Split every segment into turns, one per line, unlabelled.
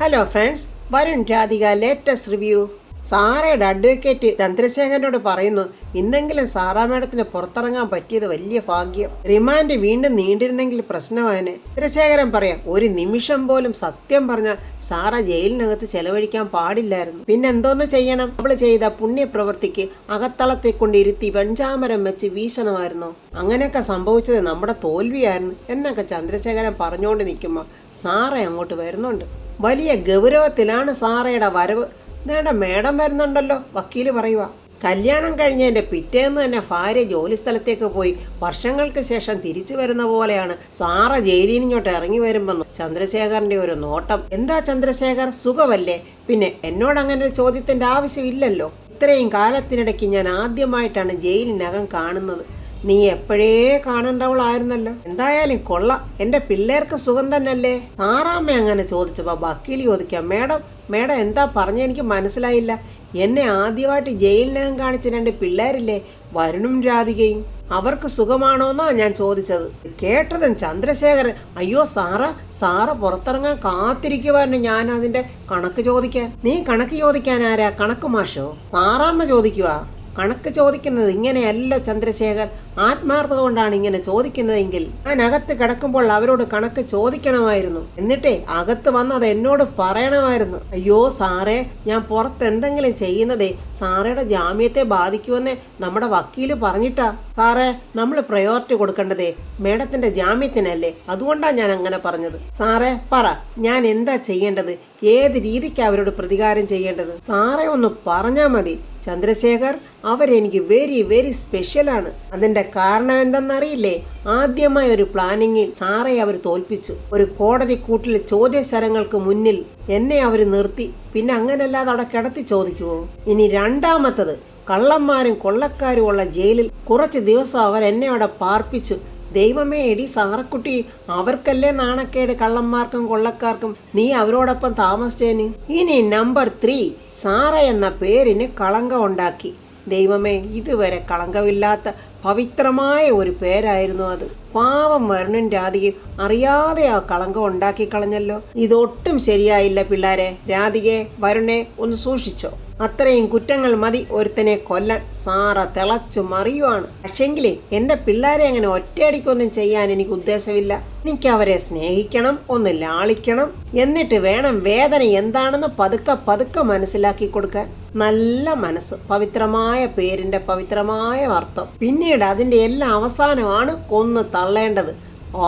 Hello friends, Varun Radhika latest review. സാറയുടെ advocate ചന്ദ്രശേഖരനോട് പറയുന്നു, ഇന്നെങ്കിലും സാറാ മേഡത്തിന് പുറത്തിറങ്ങാൻ പറ്റിയത് വലിയ ഭാഗ്യം. റിമാൻഡ് വീണ്ടും നീണ്ടിരുന്നെങ്കിൽ പ്രശ്നമായനെ. ചന്ദ്രശേഖരൻ പറയാം, ഒരു നിമിഷം പോലും സത്യം പറഞ്ഞ സാറ ജയിലിനകത്ത് ചെലവഴിക്കാൻ പാടില്ലായിരുന്നു. പിന്നെ എന്തോന്ന് ചെയ്യണം? അവള് ചെയ്ത പുണ്യപ്രവൃത്തിക്ക് അകത്തളത്തെ കൊണ്ടിരുത്തി വെഞ്ചാമരം വെച്ച് വീശണമായിരുന്നു. അങ്ങനെയൊക്കെ സംഭവിച്ചത് നമ്മുടെ തോൽവിയായിരുന്നു എന്നൊക്കെ ചന്ദ്രശേഖരൻ പറഞ്ഞുകൊണ്ട് നിൽക്കുമ്പോൾ സാറ അങ്ങോട്ട് വരുന്നുണ്ട്. വലിയ ഗൗരവത്തിലാണ് സാറയുടെ വരവ്. നേടാ മേഡം വരുന്നുണ്ടല്ലോ, വക്കീല് പറയുക. കല്യാണം കഴിഞ്ഞതിൻ്റെ പിറ്റേന്ന് തന്നെ ഭാര്യ ജോലി സ്ഥലത്തേക്ക് പോയി വർഷങ്ങൾക്ക് ശേഷം തിരിച്ചു വരുന്ന പോലെയാണ് സാറ ജയിലിൽ നിന്നോട്ട് ഇറങ്ങി വരുമ്പോൾ ചന്ദ്രശേഖരൻ്റെ ഒരു നോട്ടം. എന്താ ചന്ദ്രശേഖർ, സുഖമല്ലേ? പിന്നെ എന്നോട് അങ്ങനെ ഒരു ചോദ്യത്തിൻ്റെ ആവശ്യമില്ലല്ലോ. ഇത്രയും കാലത്തിനിടയ്ക്ക് ഞാൻ ആദ്യമായിട്ടാണ് ജയിലിനകം കാണുന്നത്. നീ എപ്പോഴേ കാണേണ്ടവളായിരുന്നല്ലോ. എന്തായാലും കൊള്ളാം, എൻ്റെ പിള്ളേർക്ക് സുഖം തന്നെയല്ലേ? സാറാമ്മ അങ്ങനെ ചോദിച്ചപ്പോൾ വക്കീൽ ചോദിക്കാം, മേഡം എന്താ പറഞ്ഞ എനിക്ക് മനസ്സിലായില്ല. എന്നെ ആദ്യമായിട്ട് ജയിലിനകം കാണിച്ച 2 പിള്ളേരില്ലേ, വരുണും രാധികയും, അവർക്ക് സുഖമാണോന്നാ ഞാൻ ചോദിച്ചത്. കേട്ടതും ചന്ദ്രശേഖരൻ, അയ്യോ സാറ പുറത്തിറങ്ങാൻ കാത്തിരിക്കുവായിരുന്നു ഞാൻ അതിൻ്റെ കണക്ക് ചോദിക്കാൻ. നീ കണക്ക് ചോദിക്കാൻ ആരാ? കണക്ക് മാഷോ? സാറാമ്മ ചോദിക്കുക. കണക്ക് ചോദിക്കുന്നത് ഇങ്ങനെയല്ലോ ചന്ദ്രശേഖർ, ആത്മാർത്ഥത കൊണ്ടാണ് ഇങ്ങനെ ചോദിക്കുന്നതെങ്കിൽ ഞാൻ അകത്ത് കിടക്കുമ്പോൾ അവരോട് കണക്ക് ചോദിക്കണമായിരുന്നു. എന്നിട്ടേ അകത്ത് വന്ന് അത് എന്നോട് പറയണമായിരുന്നു. അയ്യോ സാറേ, ഞാൻ പുറത്ത് എന്തെങ്കിലും ചെയ്യുന്നതേ സാറയുടെ ജാമ്യത്തെ ബാധിക്കുമെന്ന് നമ്മുടെ വക്കീല് പറഞ്ഞിട്ടാ. സാറേ, നമ്മൾ പ്രയോറിറ്റി കൊടുക്കേണ്ടതേ മേഡത്തിന്റെ ജാമ്യത്തിനല്ലേ, അതുകൊണ്ടാണ് ഞാൻ അങ്ങനെ പറഞ്ഞത്. സാറേ പറ, ഞാൻ എന്താ ചെയ്യേണ്ടത്? ഏത് രീതിക്കാണ് അവരോട് പ്രതികാരം ചെയ്യേണ്ടത്? സാറേ ഒന്ന് പറഞ്ഞാൽ മതി. ചന്ദ്രശേഖർ, അവരെനിക്ക് വെരി വെരി സ്പെഷ്യലാണ്. അതിൻ്റെ കാരണം എന്തെന്നറിയില്ലേ? ആദ്യമായി ഒരു പ്ലാനിങ്ങിൽ സാറെ അവർ തോൽപ്പിച്ചു. ഒരു കോടതി കൂട്ടിൽ ചോദ്യശരങ്ങൾക്ക് മുന്നിൽ എന്നെ അവർ നിർത്തി. പിന്നെ അങ്ങനല്ലാതെ അവിടെ കിടത്തി ചോദിക്കുമോ? ഇനി രണ്ടാമത്തത്, കള്ളന്മാരും കൊള്ളക്കാരും ഉള്ള ജയിലിൽ കുറച്ച് ദിവസം അവർ എന്നെ അവിടെ പാർപ്പിച്ചു. ദൈവമേ, എടി സാറക്കുട്ടി, അവർക്കല്ലേ നാണക്കേട്, കള്ളന്മാർക്കും കൊള്ളക്കാർക്കും. നീ അവരോടൊപ്പം താമസിച്ചേന്. ഇനി നമ്പർ 3, സാറ എന്ന പേരിന് കളങ്കം ഉണ്ടാക്കി. ദൈവമേ, ഇതുവരെ കളങ്കമില്ലാത്ത പവിത്രമായ ഒരു പേരായിരുന്നു അത്. പാവം വരുണും രാധികയും അറിയാതെ ആ കളങ്കം ഉണ്ടാക്കി കളഞ്ഞല്ലോ. ഇതൊട്ടും ശരിയായില്ല പിള്ളാരെ. രാധികയെ, വരുണെ ഒന്ന് സൂക്ഷിച്ചോ. അത്രയും കുറ്റങ്ങൾ മതി ഒരുത്തനെ കൊല്ലാൻ. സാറ തിളച്ചു മറിയുവാണ്. പക്ഷെങ്കിലേ എൻ്റെ പിള്ളേരെ അങ്ങനെ ഒറ്റയടിക്കൊന്നും ചെയ്യാൻ എനിക്ക് ഉദ്ദേശമില്ല. എനിക്ക് അവരെ സ്നേഹിക്കണം, ഒന്ന് ലാളിക്കണം, എന്നിട്ട് വേണം വേദന എന്താണെന്ന് പതുക്കെ മനസ്സിലാക്കി കൊടുക്കാൻ. നല്ല മനസ്സ്, പവിത്രമായ പേരിന്റെ പവിത്രമായ അർത്ഥം. പിന്നീട് അതിന്റെ എല്ലാ അവസാനമാണ് കൊന്ന് തള്ളേണ്ടത്.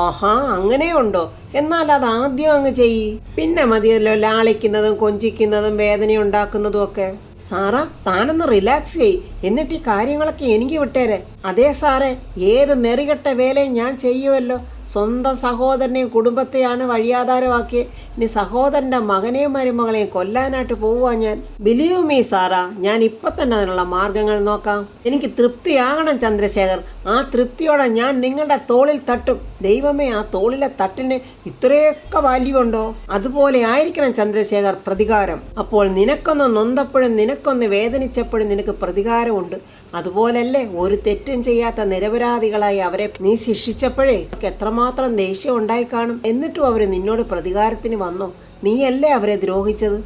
ആഹാ, അങ്ങനെയുണ്ടോ? എന്നാൽ അത് ആദ്യം അങ്ങ് ചെയ്യ്. പിന്നെ മതിയല്ലോ ലാളിക്കുന്നതും കൊഞ്ചിക്കുന്നതും വേദന ഉണ്ടാക്കുന്നതും ഒക്കെ. സാറ, താനൊന്ന് റിലാക്സ് ചെയ്യ്, എന്നിട്ട് ഈ കാര്യങ്ങളൊക്കെ എനിക്ക് വിട്ടേരെ. അതെ സാറേ, ഏത് നെറികെട്ട വേലയും ഞാൻ ചെയ്യുമല്ലോ. സ്വന്തം സഹോദരനെയും കുടുംബത്തെയാണ് വഴിയാധാരമാക്കി. ഇനി സഹോദരന്റെ മകനെയും മരുമകളെയും കൊല്ലാനായിട്ട് പോവുക ഞാൻ. ബിലീവ് മീ സാറ, ഞാൻ ഇപ്പൊ തന്നെ അതിനുള്ള മാർഗങ്ങൾ നോക്കാം. എനിക്ക് തൃപ്തിയാകണം ചന്ദ്രശേഖർ. ആ തൃപ്തിയോടെ ഞാൻ നിങ്ങളുടെ തോളിൽ തട്ടും. ദൈവമേ, ആ തോളിലെ തട്ടിന് ഇത്രയൊക്കെ വാല്യൂ ഉണ്ടോ? അതുപോലെ ആയിരിക്കണം ചന്ദ്രശേഖർ പ്രതികാരം. അപ്പോൾ നിനക്കൊന്ന് നൊന്തപ്പോഴും നിനക്കൊന്ന് വേദനിച്ചപ്പോഴും നിനക്ക് പ്രതികാരമുണ്ട്. അതുപോലല്ലേ ഒരു തെറ്റും ചെയ്യാത്ത നിരപരാധികളായി അവരെ നീ ശിക്ഷിച്ചപ്പോഴേ എത്രമാത്രം ദേഷ്യം ഉണ്ടായി കാണും. എന്നിട്ടും അവര് നിന്നോട് പ്രതികാരത്തിന് വന്നോ? നീയല്ലേ അവരെ ദ്രോഹിച്ചത്?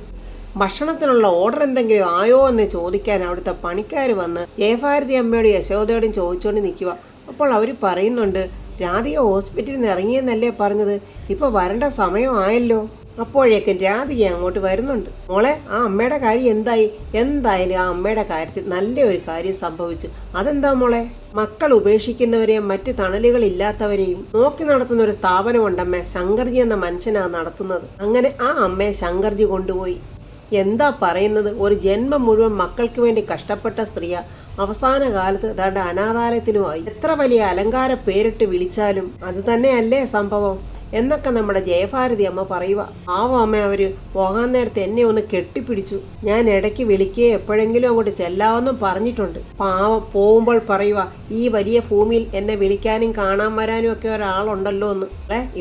ഭക്ഷണത്തിനുള്ള ഓർഡർ എന്തെങ്കിലും ആയോ എന്ന് ചോദിക്കാൻ അവിടുത്തെ പണിക്കാർ വന്ന് ജയഭാരതി അമ്മയോടും യശോദയോടും ചോദിച്ചുകൊണ്ട് നിൽക്കുക. അപ്പോൾ അവർ പറയുന്നുണ്ട്, രാധിക ഹോസ്പിറ്റലിൽ നിന്ന് ഇറങ്ങിയെന്നല്ലേ പറഞ്ഞത്, ഇപ്പൊ വരേണ്ട സമയമായല്ലോ. അപ്പോഴേക്കും രാധിക അങ്ങോട്ട് വരുന്നുണ്ട്. മോളെ, ആ അമ്മയുടെ കാര്യം എന്തായി? എന്തായാലും ആ അമ്മയുടെ കാര്യത്തിൽ നല്ല ഒരു കാര്യം സംഭവിച്ചു. അതെന്താ മോളെ? മക്കൾ ഉപേക്ഷിക്കുന്നവരെയും മറ്റു തണലുകളില്ലാത്തവരെയും നോക്കി നടത്തുന്ന ഒരു സ്ഥാപനമുണ്ടമ്മേ. ശങ്കർജി എന്ന മനുഷ്യനാണ് നടത്തുന്നത്. അങ്ങനെ ആ അമ്മയെ ശങ്കർജി കൊണ്ടുപോയി. എന്താ പറയുന്നത്? ഒരു ജന്മം മുഴുവൻ മക്കൾക്ക് വേണ്ടി കഷ്ടപ്പെട്ട സ്ത്രീയ അവസാന കാലത്ത് തന്റെ അനാഥാലയത്തിലുമായി. എത്ര വലിയ അലങ്കാര പേരിട്ട് വിളിച്ചാലും അത് തന്നെയല്ലേ സംഭവം എന്നൊക്കെ നമ്മുടെ ജയഭാരതി അമ്മ പറയുക. അമ്മ അവര് പോകാൻ നേരത്തെ എന്നെ ഒന്ന് കെട്ടിപ്പിടിച്ചു. ഞാൻ ഇടയ്ക്ക് വിളിക്കുകയോ എപ്പോഴെങ്കിലും അങ്ങോട്ട് ചെല്ലാവെന്നും പറഞ്ഞിട്ടുണ്ട്. പാവം പോകുമ്പോൾ പറയുക, ഈ വലിയ ഭൂമിയിൽ എന്നെ വിളിക്കാനും കാണാൻ വരാനും ഒക്കെ ഒരാളുണ്ടല്ലോ എന്ന്.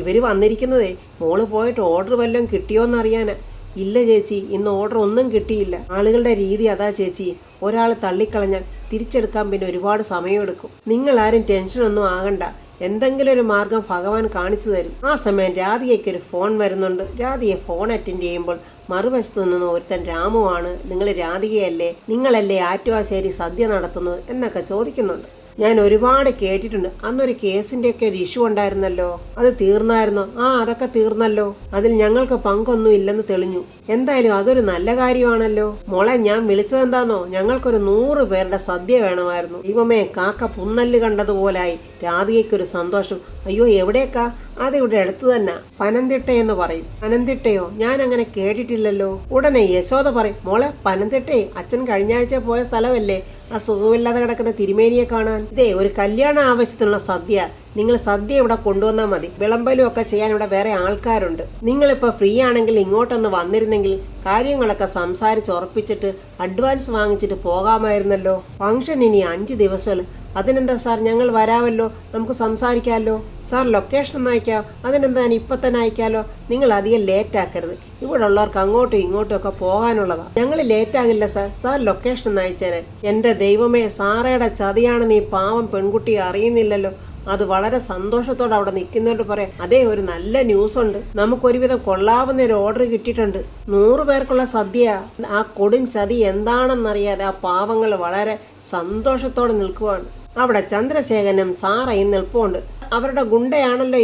ഇവര് വന്നിരിക്കുന്നതേ മോള് പോയിട്ട് ഓർഡർ വല്ലതും കിട്ടിയോന്നറിയാനാ. ഇല്ല ചേച്ചി, ഇന്ന് ഓർഡർ ഒന്നും കിട്ടിയില്ല. ആളുകളുടെ രീതി അതാ ചേച്ചി. ഒരാൾ തള്ളിക്കളഞ്ഞാൽ തിരിച്ചെടുക്കാൻ പിന്നെ ഒരുപാട് സമയമെടുക്കും. നിങ്ങൾ ആരും ടെൻഷനൊന്നും ആകണ്ട. എന്തെങ്കിലും ഒരു മാർഗം ഭഗവാൻ കാണിച്ചു തരും. ആ സമയം രാധികയ്ക്ക് ഒരു ഫോൺ വരുന്നുണ്ട്. രാധിക ഫോൺ അറ്റൻഡ് ചെയ്യുമ്പോൾ മറുവശത്തു നിന്ന് ഒരുത്തൻ രാമുവാണ്. നിങ്ങൾ രാധികയല്ലേ, നിങ്ങളല്ലേ ആറ്റുവാശ്ശേരി സദ്യ നടത്തുന്നത് എന്നൊക്കെ ചോദിക്കുന്നുണ്ട്. ഞാൻ ഒരുപാട് കേട്ടിട്ടുണ്ട്. അന്നൊരു കേസിൻ്റെയൊക്കെ ഒരു ഇഷ്യൂ ഉണ്ടായിരുന്നല്ലോ, അത് തീർന്നായിരുന്നോ? ആ, അതൊക്കെ തീർന്നല്ലോ. അതിൽ ഞങ്ങൾക്ക് പങ്കൊന്നും ഇല്ലെന്ന് തെളിഞ്ഞു. എന്തായാലും അതൊരു നല്ല കാര്യമാണല്ലോ. മോളെ, ഞാൻ വിളിച്ചതെന്താന്നോ, ഞങ്ങൾക്കൊരു 100 പേരുടെ സദ്യ വേണമായിരുന്നു. ദൈവമേ, കാക്ക പുന്നല്ല് കണ്ടതുപോലായി. രാധികയ്ക്കൊരു സന്തോഷം. അയ്യോ, എവിടേക്കാ? അതിവിടെ അടുത്ത് തന്നെ, പനന്തിട്ടയെന്ന് പറയും. പനന്തിട്ടയോ? ഞാൻ അങ്ങനെ കേട്ടിട്ടില്ലല്ലോ. ഉടനെ യശോദ പറയും, മോളെ, പനന്തിട്ടേ അച്ഛൻ കഴിഞ്ഞ ആഴ്ച പോയ സ്ഥലമല്ലേ, ആ സുഖമില്ലാതെ കിടക്കുന്ന തിരുമേനിയെ കാണാൻ. ഇതേ ഒരു കല്യാണ ആവശ്യത്തിനുള്ള സദ്യ. നിങ്ങൾ സദ്യ ഇവിടെ കൊണ്ടുവന്നാൽ മതി. വിളമ്പലും ഒക്കെ ചെയ്യാൻ ഇവിടെ വേറെ ആൾക്കാരുണ്ട്. നിങ്ങളിപ്പോൾ ഫ്രീ ആണെങ്കിൽ ഇങ്ങോട്ടൊന്ന് വന്നിരുന്നെങ്കിൽ കാര്യങ്ങളൊക്കെ സംസാരിച്ച് ഉറപ്പിച്ചിട്ട് അഡ്വാൻസ് വാങ്ങിച്ചിട്ട് പോകാമായിരുന്നല്ലോ. ഫംഗ്ഷൻ ഇനി 5 ദിവസം. അതിനെന്താ സാർ, ഞങ്ങൾ വരാമല്ലോ, നമുക്ക് സംസാരിക്കാമല്ലോ. സാർ, ലൊക്കേഷൻ ഒന്ന് അയക്കാം. അതിനെന്താ, ഇപ്പം തന്നെ അയക്കാമല്ലോ. നിങ്ങൾ അധികം ലേറ്റ് ആക്കരുത്. ഇവിടെ ഉള്ളവർക്ക് അങ്ങോട്ടും ഇങ്ങോട്ടും ഒക്കെ പോകാനുള്ളതാണ്. ഞങ്ങൾ ലേറ്റ് ആകില്ല സാർ. സാർ, ലൊക്കേഷൻ ഒന്ന് അയച്ചേരെ. എൻ്റെ ദൈവമേ, സാറയുടെ ചതിയാണെന്ന് ഈ പാവം പെൺകുട്ടി അറിയുന്നില്ലല്ലോ. അത് വളരെ സന്തോഷത്തോടെ അവിടെ നിൽക്കുന്നവരോട് പറയാം, അതേ ഒരു നല്ല ന്യൂസ് ഉണ്ട്. നമുക്കൊരുവിധം കൊള്ളാവുന്ന ഒരു ഓർഡർ കിട്ടിയിട്ടുണ്ട്. 100 പേർക്കുള്ള സദ്യ. ആ കൊടും ചതി എന്താണെന്നറിയാതെ ആ പാവങ്ങൾ വളരെ സന്തോഷത്തോടെ നിൽക്കുവാണ്. അവിടെ ചന്ദ്രശേഖരനും സാറയും നിൽപ്പുണ്ട്. അവരുടെ ഗുണ്ടയാണല്ലോ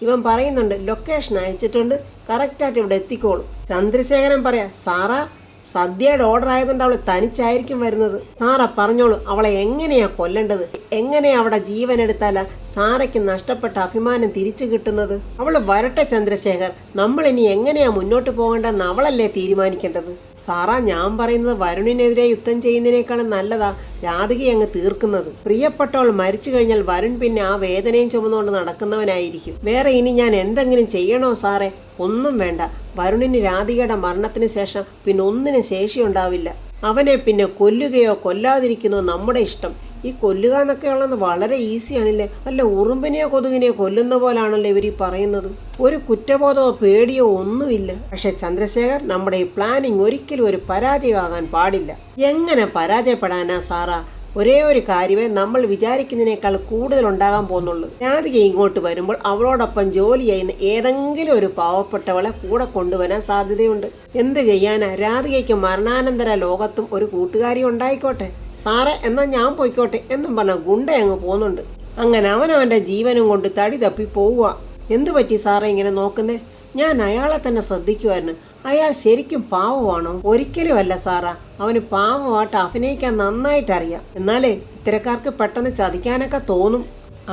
ഇവൻ പറയുന്നുണ്ട്, ലൊക്കേഷൻ അയച്ചിട്ടുണ്ട്, കറക്റ്റായിട്ട് ഇവിടെ എത്തിക്കോളും. ചന്ദ്രശേഖരൻ പറയാ, സാറാ, സദ്യയുടെ ഓർഡർ ആയതുകൊണ്ട് അവൾ തനിച്ചായിരിക്കും വരുന്നത്. സാറ പറഞ്ഞോളൂ, അവളെ എങ്ങനെയാ കൊല്ലേണ്ടത്? എങ്ങനെയാ അവിടെ ജീവൻ എടുത്താലാ സാറയ്ക്ക് നഷ്ടപ്പെട്ട അഭിമാനം തിരിച്ചു കിട്ടുന്നത്? അവള് വരട്ടെ ചന്ദ്രശേഖർ, നമ്മൾ ഇനി എങ്ങനെയാ മുന്നോട്ട് പോകേണ്ടെന്ന് അവളല്ലേ തീരുമാനിക്കേണ്ടത്. സാറാ, ഞാൻ പറയുന്നത് വരുണിനെതിരെ യുദ്ധം ചെയ്യുന്നതിനേക്കാളും നല്ലതാ രാധികയെ അങ്ങ് തീർക്കുന്നത്. പ്രിയപ്പെട്ടവൾ മരിച്ചു കഴിഞ്ഞാൽ വരുൺ പിന്നെ ആ വേദനയും ചുമന്നുകൊണ്ട് നടക്കുന്നവനായിരിക്കും. വേറെ ഇനി ഞാൻ എന്തെങ്കിലും ചെയ്യണോ സാറേ? ഒന്നും വേണ്ട. വരുണിന് രാധികയുടെ മരണത്തിന് ശേഷം പിന്നെ ഒന്നിനും ശേഷിയുണ്ടാവില്ല. അവനെ പിന്നെ കൊല്ലുകയോ കൊല്ലാതിരിക്കുന്നോ നമ്മുടെ ഇഷ്ടം. ഈ കൊല്ലുക എന്നൊക്കെ ഉള്ളത് വളരെ ഈസിയാണല്ലേ. അല്ല, ഉറുമ്പിനെയോ കൊതുകിനെയോ കൊല്ലുന്ന പോലാണല്ലോ ഇവർ പറയുന്നത്. ഒരു കുറ്റബോധമോ പേടിയോ ഒന്നുമില്ല. പക്ഷെ ചന്ദ്രശേഖർ, നമ്മുടെ ഈ പ്ലാനിങ് ഒരിക്കലും ഒരു പരാജയമാകാൻ പാടില്ല. എങ്ങനെ പരാജയപ്പെടാനാ സാറാ? ഒരേ ഒരു കാര്യമേ നമ്മൾ വിചാരിക്കുന്നതിനേക്കാൾ കൂടുതൽ ഉണ്ടാകാൻ പോകുന്നുള്ളൂ. രാധിക ഇങ്ങോട്ട് വരുമ്പോൾ അവളോടൊപ്പം ജോലി ചെയ്യുന്ന ഏതെങ്കിലും ഒരു പാവപ്പെട്ടവളെ കൂടെ കൊണ്ടുവരാൻ സാധ്യതയുണ്ട്. എന്ത് ചെയ്യാനാ, രാധികയ്ക്ക് മരണാനന്തര ലോകത്തും ഒരു കൂട്ടുകാരി ഉണ്ടായിക്കോട്ടെ. സാറേ, എന്നാൽ ഞാൻ പോയിക്കോട്ടെ എന്നും പറഞ്ഞ ഗുണ്ട അങ്ങ് പോകുന്നുണ്ട്. അങ്ങനെ അവനവൻ്റെ ജീവനും കൊണ്ട് തടി തപ്പി പോവുക. എന്തു പറ്റി സാറേ ഇങ്ങനെ നോക്കുന്നേ? ഞാൻ അയാളെ തന്നെ ശ്രദ്ധിക്കുമായിരുന്നു. അയാൾ ശരിക്കും പാവമാണോ? ഒരിക്കലും അല്ല സാറാ. അവന് പാവമായിട്ട് അഭിനയിക്കാൻ നന്നായിട്ട് അറിയാം. എന്നാലേ ഇത്തരക്കാർക്ക് പെട്ടെന്ന് ചതിക്കാനൊക്കെ തോന്നും.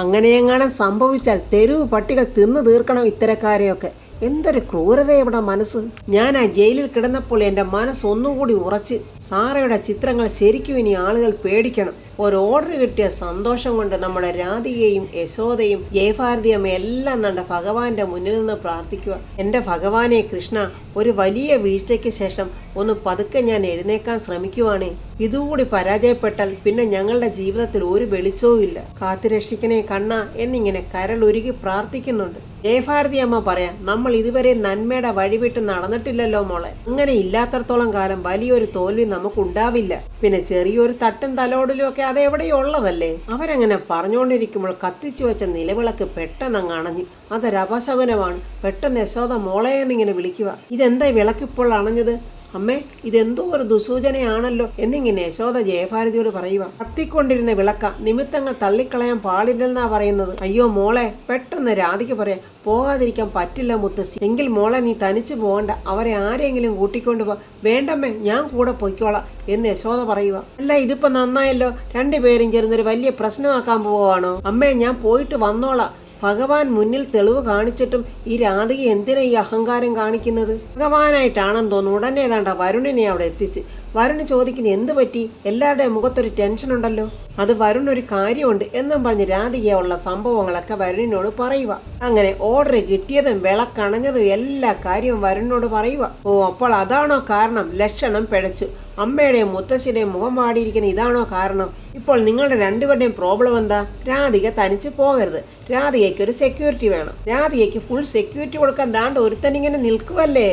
അങ്ങനെയെങ്ങാനും സംഭവിച്ചാൽ തെരുവ് പട്ടികൾ തിന്നു തീർക്കണം ഇത്തരക്കാരെയൊക്കെ. എന്തൊരു ക്രൂരത ഇവിടെ മനസ്സ്. ഞാൻ ആ ജയിലിൽ കിടന്നപ്പോൾ എൻ്റെ മനസ്സൊന്നുകൂടി ഉറച്ച്. സാറയുടെ ചിത്രങ്ങൾ ശരിക്കും ഇനി ആളുകൾ പേടിക്കണം. ഒരു ഓർഡർ കിട്ടിയ സന്തോഷം കൊണ്ട് നമ്മുടെ രാധികയും യശോദയും ജയഭാരതിയമ്മ എല്ലാം നമ്മുടെ ഭഗവാന്റെ മുന്നിൽ നിന്ന് പ്രാർത്ഥിക്കുക. എൻ്റെ ഭഗവാനെ കൃഷ്ണ, ഒരു വലിയ വീഴ്ചയ്ക്ക് ശേഷം ഒന്ന് പതുക്കെ ഞാൻ എഴുന്നേക്കാൻ ശ്രമിക്കുവാണേ. ഇതുകൂടി പരാജയപ്പെട്ടാൽ പിന്നെ ഞങ്ങളുടെ ജീവിതത്തിൽ ഒരു വെളിച്ചവും ഇല്ല. കാത്തുരക്ഷിക്കണേ കണ്ണ എന്നിങ്ങനെ കരളുരുകി പ്രാർത്ഥിക്കുന്നുണ്ട്. ജയഭാരതി അമ്മ പറയാം, നമ്മൾ ഇതുവരെ നന്മയുടെ വഴിവിട്ട് നടന്നിട്ടില്ലല്ലോ മോളെ. അങ്ങനെ ഇല്ലാത്തടത്തോളം കാലം വലിയൊരു തോൽവി നമുക്കുണ്ടാവില്ല. പിന്നെ ചെറിയൊരു തട്ടും തലോടലും ഒക്കെ അതെവിടെയോ ഉള്ളതല്ലേ. അവരങ്ങനെ പറഞ്ഞുകൊണ്ടിരിക്കുമ്പോൾ കത്തിച്ചു വെച്ച നിലവിളക്ക് പെട്ടെന്ന് അങ്ങ് അണഞ്ഞു. അതൊരപശകുനമാണ്. പെട്ടെന്ന് യശോദ മോളെ എന്നിങ്ങനെ വിളിക്കുക. ഇതെന്താ വിളക്കിപ്പോൾ അണഞ്ഞത്? അമ്മേ, ഇതെന്തോ ഒരു ദുസൂചനയാണല്ലോ എന്നിങ്ങനെ യശോദ ജയഭാരതിയോട് പറയുക. കത്തിക്കൊണ്ടിരുന്ന വിളക്ക, നിമിത്തങ്ങൾ തള്ളിക്കളയാൻ പാടില്ലെന്നാ പറയുന്നത്. അയ്യോ മോളെ, പെട്ടെന്ന് രാധിക്ക് പറയാം, പോകാതിരിക്കാൻ പറ്റില്ല മുത്തശ്ശി. എങ്കിൽ മോളെ നീ തനിച്ചു പോകണ്ട, അവരെ ആരെങ്കിലും കൂട്ടിക്കൊണ്ടു പോ. വേണ്ടമ്മേ, ഞാൻ കൂടെ പൊയ്ക്കോളാം എന്ന് യശോദ പറയുക. അല്ല, ഇതിപ്പോ നന്നായല്ലോ. രണ്ടുപേരും ചേർന്നൊരു വലിയ പ്രശ്നമാക്കാൻ പോവാണോ? അമ്മേ, ഞാൻ പോയിട്ട് വന്നോളാം. ഭഗവാൻ മുന്നിൽ തെളിവ് കാണിച്ചിട്ടും ഈ രാധിക എന്തിനാ ഈ അഹങ്കാരം കാണിക്കുന്നത്? ഭഗവാനായിട്ടാണെന്ന് തോന്നുന്നു. ഉടനെ ഏതാണ്ട വരുണിനെ അവിടെ എത്തിച്ച്. വരുണ് ചോദിക്കുന്നത് എന്ത് പറ്റി? എല്ലാവരുടെയും മുഖത്തൊരു ടെൻഷൻ ഉണ്ടല്ലോ. അത് വരുൺ ഒരു കാര്യമുണ്ട് എന്നും പറഞ്ഞ് രാധികയുള്ള സംഭവങ്ങളൊക്കെ വരുണിനോട് പറയുക. അങ്ങനെ ഓർഡർ കിട്ടിയതും വിളക്കണഞ്ഞതും എല്ലാ കാര്യവും വരുണിനോട് പറയുക. ഓ, അപ്പോൾ അതാണോ കാരണം? ലക്ഷണം പിഴച്ചു. അമ്മയുടെയും മുത്തശ്ശിയുടെയും മുഖം മാടിയിരിക്കുന്ന ഇതാണോ കാരണം? ഇപ്പോൾ നിങ്ങളുടെ രണ്ടുപേരുടെയും പ്രോബ്ലം എന്താ? രാധിക തനിച്ച് പോകരുത്. രാധികയ്ക്ക് ഒരു സെക്യൂരിറ്റി വേണം. രാധികയ്ക്ക് ഫുൾ സെക്യൂരിറ്റി കൊടുക്കാൻ ദാണ്ട് ഒരുത്തനിങ്ങനെ നിൽക്കുവല്ലേ.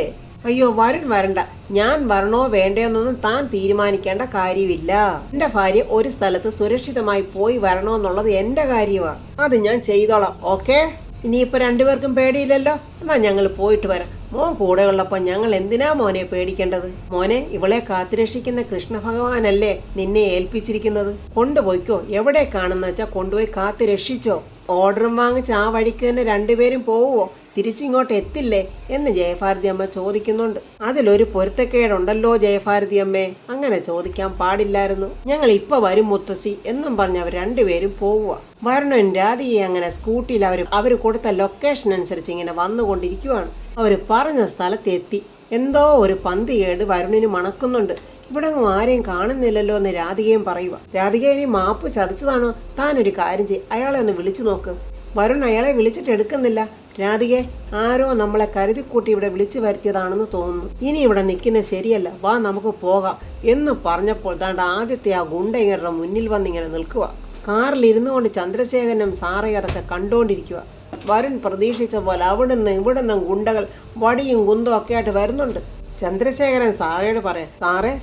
അയ്യോ വരുൺ വരണ്ട, ഞാൻ വരണോ വേണ്ടയോന്നൊന്നും താൻ തീരുമാനിക്കേണ്ട കാര്യമില്ല. എന്റെ ഭാര്യ ഒരു സ്ഥലത്ത് സുരക്ഷിതമായി പോയി വരണോ എന്നുള്ളത് എന്റെ കാര്യമാണ്. അത് ഞാൻ ചെയ്തോളാം. ഓക്കെ, ഇനിയിപ്പോ രണ്ടുപേർക്കും പേടിയില്ലല്ലോ. എന്നാ ഞങ്ങൾ പോയിട്ട് വരാം. മോൻ കൂടെ ഉള്ളപ്പോൾ ഞങ്ങൾ എന്തിനാ മോനെ പേടിക്കേണ്ടത്? മോനെ, ഇവളെ കാത്തുരക്ഷിക്കുന്ന കൃഷ്ണ ഭഗവാനല്ലേ നിന്നെ ഏൽപ്പിച്ചിരിക്കുന്നത്. കൊണ്ടുപോയിക്കോ, എവിടെ കാണുന്ന വെച്ചാൽ കൊണ്ടുപോയി കാത്തു രക്ഷിച്ചോ. ഓർഡറും വാങ്ങിച്ച് ആ വഴിക്ക് തന്നെ രണ്ടുപേരും പോവുമോ? തിരിച്ചിങ്ങോട്ട് എത്തില്ലേ എന്ന് ജയഭാരതി അമ്മ ചോദിക്കുന്നുണ്ട്. അതിലൊരു പൊരുത്തക്കേടുണ്ടല്ലോ ജയഭാരതി അമ്മേ, അങ്ങനെ ചോദിക്കാൻ പാടില്ലായിരുന്നു. ഞങ്ങൾ ഇപ്പൊ വരും മുത്തശ്ശി എന്നും പറഞ്ഞ് അവർ രണ്ടുപേരും പോവുക. വരുണൻ രാധിയെ അങ്ങനെ സ്കൂട്ടിയിൽ അവർ കൊടുത്ത ലൊക്കേഷൻ അനുസരിച്ച് ഇങ്ങനെ വന്നുകൊണ്ടിരിക്കുവാണ്. അവർ പറഞ്ഞ സ്ഥലത്തെത്തി. എന്തോ ഒരു പന്തികേട് വരുണിന് മണക്കുന്നുണ്ട്. ഇവിടെ ആരെയും കാണുന്നില്ലല്ലോ എന്ന് രാധികയും പറയുക. രാധിക ഇനി മാപ്പ് ചതിച്ചതാണോ? താനൊരു കാര്യം ചെയ്യ്, അയാളെ ഒന്ന് വിളിച്ചു നോക്ക്. വരുൺ അയാളെ വിളിച്ചിട്ട് എടുക്കുന്നില്ല. രാധികെ, ആരോ നമ്മളെ കരുതിക്കൂട്ടി ഇവിടെ വിളിച്ചു വരുത്തിയതാണെന്ന് തോന്നുന്നു. ഇനി ഇവിടെ നിൽക്കുന്നത് ശരിയല്ല, വാ നമുക്ക് പോകാം എന്ന് പറഞ്ഞപ്പോൾ താണ്ട് ആദ്യത്തെ ആ ഗുണ്ട ഇവരുടെ മുന്നിൽ വന്നിങ്ങനെ നിൽക്കുക. കാറിൽ ഇരുന്നു കൊണ്ട് ചന്ദ്രശേഖരനും സാറയും അതൊക്കെ കണ്ടുകൊണ്ടിരിക്കുക. വരുൺ പ്രതീക്ഷിച്ച പോലെ അവിടുന്ന് ഇവിടുന്ന് ഗുണ്ടകൾ വടിയും കുന്തവും ഒക്കെ ആയിട്ട് വരുന്നുണ്ട്. ചന്ദ്രശേഖരൻ സാറയോട് പറയാം,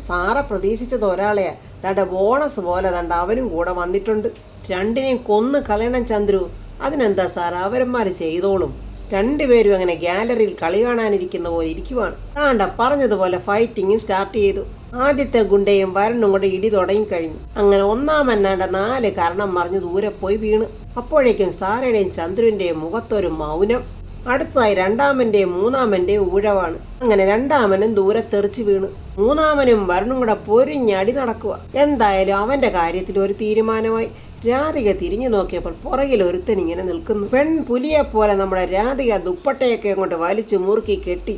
സാറ പ്രതീക്ഷിച്ചത് ഒരാളെയാ, തന്റെ ബോണസ് പോലെ തണ്ട അവനും കൂടെ വന്നിട്ടുണ്ട്. രണ്ടിനെയും കൊന്നു കളയണം ചന്ദ്രു. അതിനെന്താ സാർ, അവരന്മാർ ചെയ്തോളും. രണ്ടുപേരും അങ്ങനെ ഗാലറിയിൽ കളി കാണാനിരിക്കുന്ന പോലെ ഇരിക്കുവാണ്. താണ്ട പറഞ്ഞതുപോലെ ഫൈറ്റിങ്ങും സ്റ്റാർട്ട് ചെയ്തു. ആദ്യത്തെ ഗുണ്ടയും വരുണും കൂടെ ഇടി തുടങ്ങിക്കഴിഞ്ഞു. അങ്ങനെ ഒന്നാമന്നാണ്ട 4 കരണം മറിഞ്ഞ് ദൂരെ പോയി വീണ്. അപ്പോഴേക്കും സാറയുടെയും ചന്ദ്രുവിന്റെയും മുഖത്തൊരു മൗനം. അടുത്തതായി രണ്ടാമന്റെയും മൂന്നാമന്റെയും ഊഴവാണ്. അങ്ങനെ രണ്ടാമനും ദൂരെ തെറിച്ചു വീണു. മൂന്നാമനും വരുണും കൂടെ പൊരിഞ്ഞടി നടക്കുക. എന്തായാലും അവന്റെ കാര്യത്തിൽ ഒരു തീരുമാനമായി. രാധിക തിരിഞ്ഞു നോക്കിയപ്പോൾ പുറകിൽ ഒരുത്തൻ ഇങ്ങനെ നിൽക്കുന്നു. പെൺപുലിയെപ്പോലെ നമ്മുടെ രാധിക ദുപ്പട്ടയൊക്കെ കൊണ്ട് വലിച്ചു മുറുക്കി കെട്ടി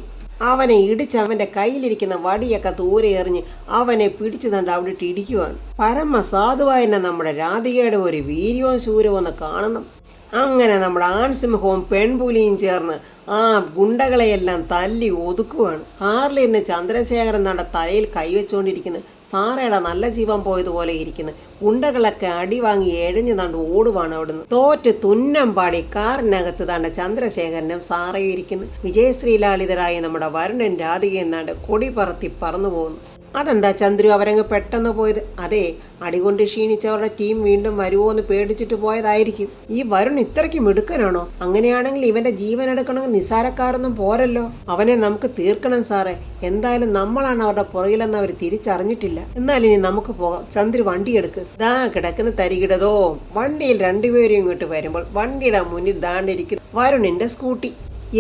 അവനെ ഇടിച്ച് അവന്റെ കയ്യിലിരിക്കുന്ന വടിയൊക്കെ ദൂരെ എറിഞ്ഞ് അവനെ പിടിച്ചു തണ്ട് അവിടെ ഇടിക്കുവാണ്. പരമസാധുവായ നമ്മുടെ രാധികയുടെ ഒരു വീര്യവും ശൂരവും ഒന്ന് കാണണം. അങ്ങനെ നമ്മുടെ ആൺസിംഹവും പെൺപുലിയും ചേർന്ന് ആ ഗുണ്ടകളെയെല്ലാം തല്ലി ഒതുക്കുവാണ്. കാറിലിരുന്ന് ചന്ദ്രശേഖരൻ നട തലയിൽ കൈവച്ചുകൊണ്ടിരിക്കുന്നു. സാറയുടെ നല്ല ജീവൻ പോയതുപോലെ ഇരിക്കുന്നു. ഗുണ്ടകളൊക്കെ അടി വാങ്ങി എഴഞ്ഞു തണ്ട് ഓടുവാണ് അവിടുന്ന്. തോറ്റ് തുന്നം പാടി കാറിനകത്ത് താണ്ട ചന്ദ്രശേഖരനും സാറയും ഇരിക്കുന്നു. വിജയശ്രീലാളിതരായ നമ്മുടെ വരുണൻ രാധികയും താണ്ട് കൊടി പറത്തി പറന്നു പോകുന്നു. അതെന്താ ചന്ദ്രു അവരങ്ങ് പെട്ടെന്ന് പോയത്? അതെ, അടികൊണ്ട് ക്ഷീണിച്ചവരുടെ ടീം വീണ്ടും വരുമോ എന്ന് പേടിച്ചിട്ട് പോയതായിരിക്കും. ഈ വരുൺ ഇത്രയ്ക്ക് മിടുക്കനാണോ? അങ്ങനെയാണെങ്കിൽ ഇവന്റെ ജീവൻ എടുക്കണമെങ്കിൽ നിസാരക്കാരൊന്നും പോരല്ലോ. അവനെ നമുക്ക് തീർക്കണം സാറേ. എന്തായാലും നമ്മളാണ് അവരുടെ പുറകിലെന്ന് അവർ തിരിച്ചറിഞ്ഞിട്ടില്ല. എന്നാൽ ഇനി നമുക്ക് പോകാം. ചന്ദ്രു വണ്ടി എടുക്ക്. ദാ കിടക്കുന്ന തരികിടതോ. വണ്ടിയിൽ രണ്ടുപേരും ഇങ്ങോട്ട് വരുമ്പോൾ വണ്ടിയുടെ മുന്നിൽ ദാണ്ടിരിക്കുന്നു വരുണിന്റെ സ്കൂട്ടി.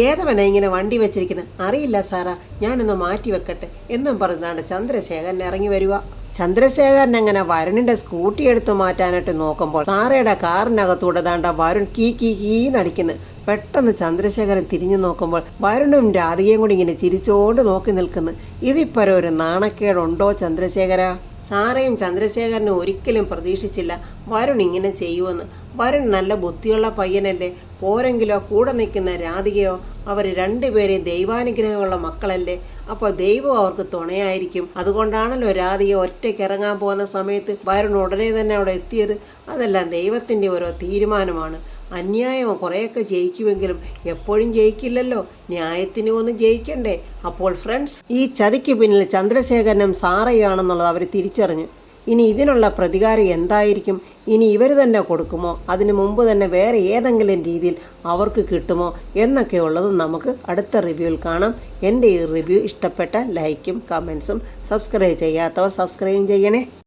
ഏതവനാ ഇങ്ങനെ വണ്ടി വെച്ചിരിക്കുന്നത്? അറിയില്ല സാറാ, ഞാനൊന്ന് മാറ്റി വെക്കട്ടെ എന്നും പറഞ്ഞാണ്ട് ചന്ദ്രശേഖരൻ ഇറങ്ങി വരിക. ചന്ദ്രശേഖരൻ അങ്ങനെ വരുണിന്റെ സ്കൂട്ടി എടുത്ത് മാറ്റാനായിട്ട് നോക്കുമ്പോൾ സാറയുടെ കാറിനകത്തൂടെ ദാണ്ട വരുൺ കീന്നടിക്കുന്നു. പെട്ടെന്ന് ചന്ദ്രശേഖരൻ തിരിഞ്ഞു നോക്കുമ്പോൾ വരുണും രാധികയും കൂടി ഇങ്ങനെ ചിരിച്ചോണ്ട് നോക്കി നിൽക്കുന്നു. ഇതിപ്പോ ഒരു നാണക്കേടുണ്ടോ ചന്ദ്രശേഖര? സാറയും ചന്ദ്രശേഖരനും ഒരിക്കലും പ്രതീക്ഷിച്ചില്ല വരുൺ ഇങ്ങനെ ചെയ്യുമെന്ന്. വരുൺ നല്ല ബുദ്ധിയുള്ള പയ്യനല്ലേ. പോരെങ്കിലോ കൂടെ നിൽക്കുന്ന രാധികയോ അവർ രണ്ടുപേരെയും ദൈവാനുഗ്രഹമുള്ള മക്കളല്ലേ. അപ്പോൾ ദൈവം അവർക്ക് തുണയായിരിക്കും. അതുകൊണ്ടാണല്ലോ രാധിക ഒറ്റയ്ക്ക് ഇറങ്ങാൻ പോകുന്ന സമയത്ത് വരുൺ ഉടനെ തന്നെ അവിടെ എത്തിയത്. അതെല്ലാം ദൈവത്തിൻ്റെ ഓരോ തീരുമാനമാണ്. അന്യായം കുറേയൊക്കെ ജയിക്കുമെങ്കിലും എപ്പോഴും ജയിക്കില്ലല്ലോ. ന്യായത്തിന് ഒന്ന് ജയിക്കണ്ടേ? അപ്പോൾ ഫ്രണ്ട്സ്, ഈ ചതിക്ക് പിന്നിൽ ചന്ദ്രശേഖരനും സാറയുമാണെന്നുള്ളത് അവർ തിരിച്ചറിഞ്ഞു. ഇനി ഇതിനുള്ള പ്രതികാരം എന്തായിരിക്കും? ഇനി ഇവർ തന്നെ കൊടുക്കുമോ? അതിനു മുമ്പ് തന്നെ വേറെ ഏതെങ്കിലും രീതിയിൽ അവർക്ക് കിട്ടുമോ എന്നൊക്കെ ഉള്ളത് നമുക്ക് അടുത്ത റിവ്യൂവിൽ കാണാം. എൻ്റെ ഈ റിവ്യൂ ഇഷ്ടപ്പെട്ട ലൈക്കും കമൻസും സബ്സ്ക്രൈബ് ചെയ്യാത്തവർ സബ്സ്ക്രൈബ് ചെയ്യണേ.